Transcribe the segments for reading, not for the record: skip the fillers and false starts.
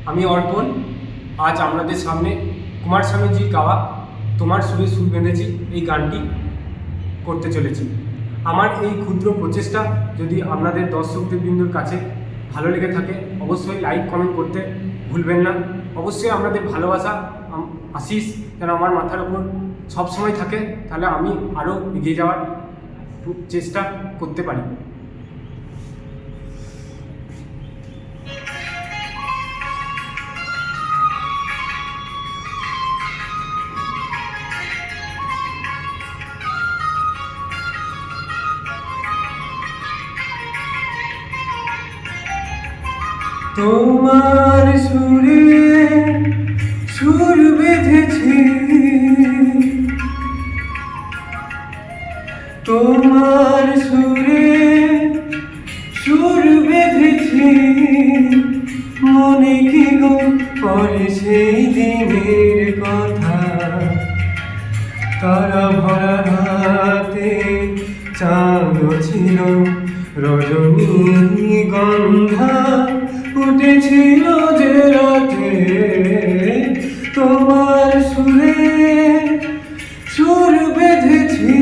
আমি অর্পণ। আজ আপনাদের সামনে কুমার স্বামীজির গাওয়া তোমার সুরে সুর বেঁধেছি এই গানটি করতে চলেছি। আমার এই ক্ষুদ্র প্রচেষ্টা যদি আপনাদের দর্শকদের বিন্দুর কাছে ভালো লেগে থাকে অবশ্যই লাইক কমেন্ট করতে ভুলবেন না। অবশ্যই আপনাদের ভালোবাসা আশিস যেন আমার মাথার উপর সবসময় থাকে, তাহলে আমি আরও এগিয়ে যাওয়ার চেষ্টা করতে পারি। তোমার সুরে সুর বেঁধেছি, তোমার সুরে সুর বেঁধেছি, মনে কি গো পরে সেই দিনের কথা। তারা ভরা রাতে চাঁদ ছিল, রজনী গন্ধা উঠেছিল যে রাতে, তোমার সুরে সুর বেঁধেছি।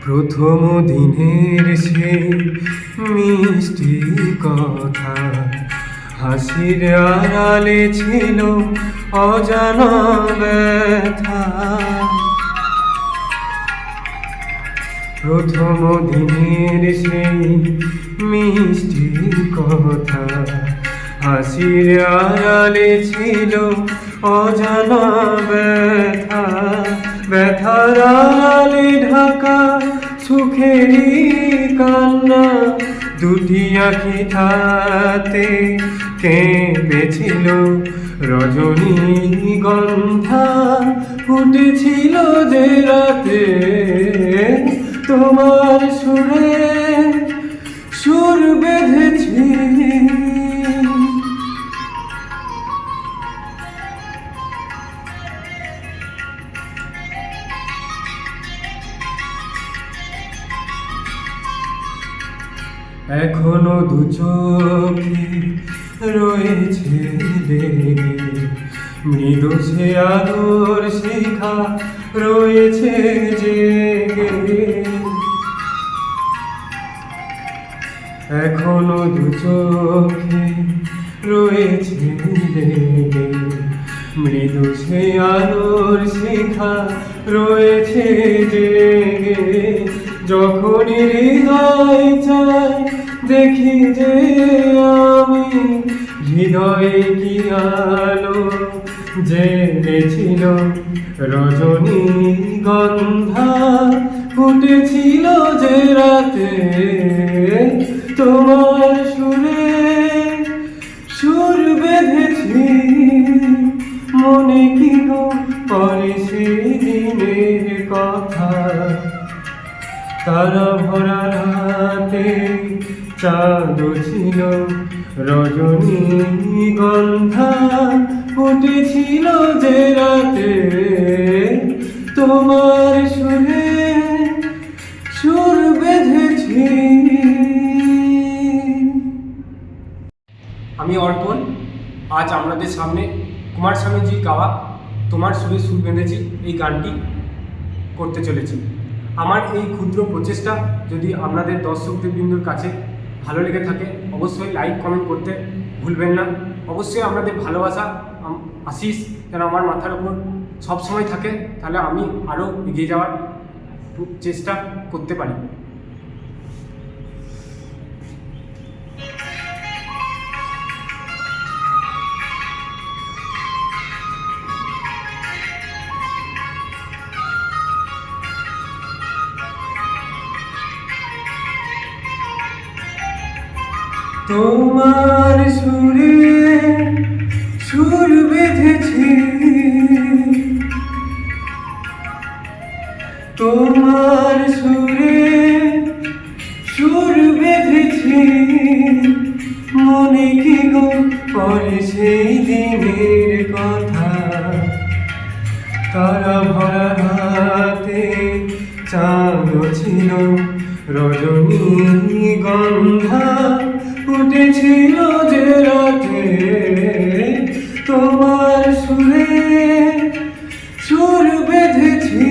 প্রথম দিনের সেই মিষ্টি কথা, হাসির আড়ালে ছিল অজানা ব্যথা। প্রথম দিনের সেই মিষ্টি কথা, হাসির আড়ালে ছিল অজানা ব্যথা। ব্যথার আড়ালে ঢাকা সুখেরই কান্না, দুটি আঁখি তাতে কেঁপেছিল, রজনী গন্ধা ফুটেছিল যে রাতে, তোমার সুরে সুর বেঁধেছি। এখনো দু চোখে রয়েছে লেগে, মৃদু সে আলোর শিখা রয়েছে জেগে। এখনো দু চোখে রয়েছে লেগে, মৃদু সে আলোর শিখা রয়েছে জেগে। যখন হৃদয় চায় দেখি যে আমি, হৃদয়ে কি আলো জেগেছিল, রজনী গন্ধা ফুটেছিল যে রাতে, তোমার সুরে সুর বেঁধেছি। মনে কি গো পরে সেই দিনের কথা, তারা ভরা রাতে চাঁদ ছিল, রজনী গন্ধা ফুটেছিল যে রাতে, তোমার সুরে সুর বেঁধেছি। আমি অর্পণ। আজ আপনাদের সামনে কুমার স্বামীজির গাওয়া তোমার সুরে সুর বেঁধেছি এই গানটি করতে চলেছি। আমার এই ক্ষুদ্র প্রচেষ্টা যদি আপনাদের দর্শকদের বিন্দুর কাছে ভালো লেগে থাকে অবশ্যই লাইক কমেন্ট করতে ভুলবেন না। অবশ্যই আপনাদের ভালোবাসা আশিস যেন আমার মাথার উপর সবসময় থাকে, তাহলে আমি আরও এগিয়ে যাওয়ার চেষ্টা করতে পারি। তোমার সুরে সুর বেঁধেছি, মনে কি গো পরে সেই দিনের কথা, তারা ভরা রাতে চাঁদ ছিল, রজনীগন্ধা ফুটেছিল যে রাতে, তোমার সুরে সুর বেঁধেছি।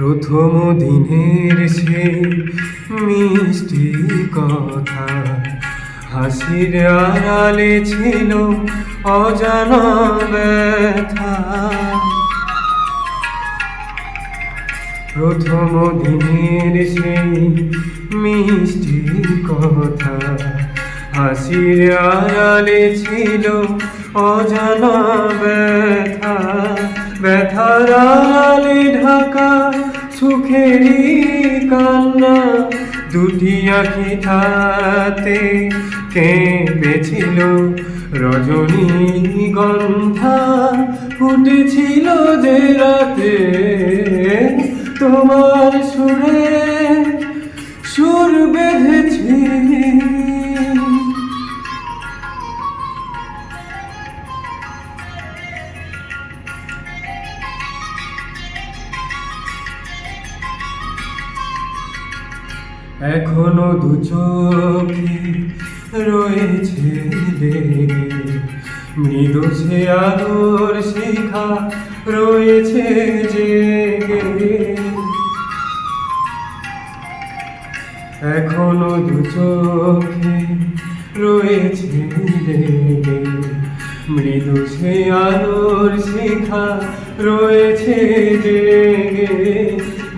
প্রথম দিনের সেই মিষ্টি কথা, হাসির আড়ালে ছিল অজানা ব্যথা। প্রথম দিনের সেই মিষ্টি কথা, হাসির আড়ালে ছিল অজানা ব্যথা। ব্যথার আড়ালে ঢাকা সুখেরই কান্না, দুটি আঁখি তাতে কেঁপেছিল, রজনীগন্ধা ফুটেছিল যে রাতে, তোমার সুরে সুর বেঁধেছি। এখনো দু চোখে রয়েছে লেগে, মৃদু সে আলোর শিখা রয়েছে জেগে। এখনো দু চোখে রয়েছে লেগে, মৃদু সে আলোর শিখা রয়েছে জেগে।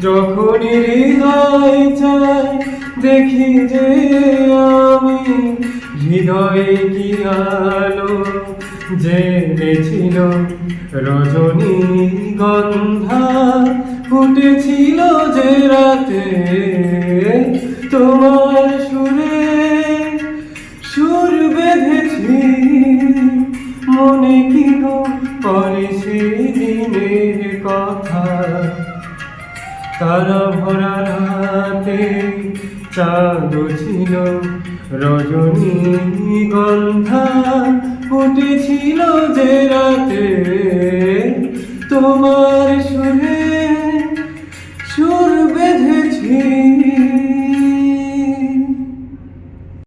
যখনই হৃদয় চায় দেখি যে আমি, হৃদয়ে কি আলো জেগেছিল, রজনীগন্ধা ফুটেছিল যে রাতে, তোমার সুরে সুর বেঁধেছি। মনে কি গো পরে সেই দিনের কথা, তারা ভরা রাতে চাঁদ ছিল, রজনীগন্ধা ফুটেছিল যে রাতে, তোমার সুরে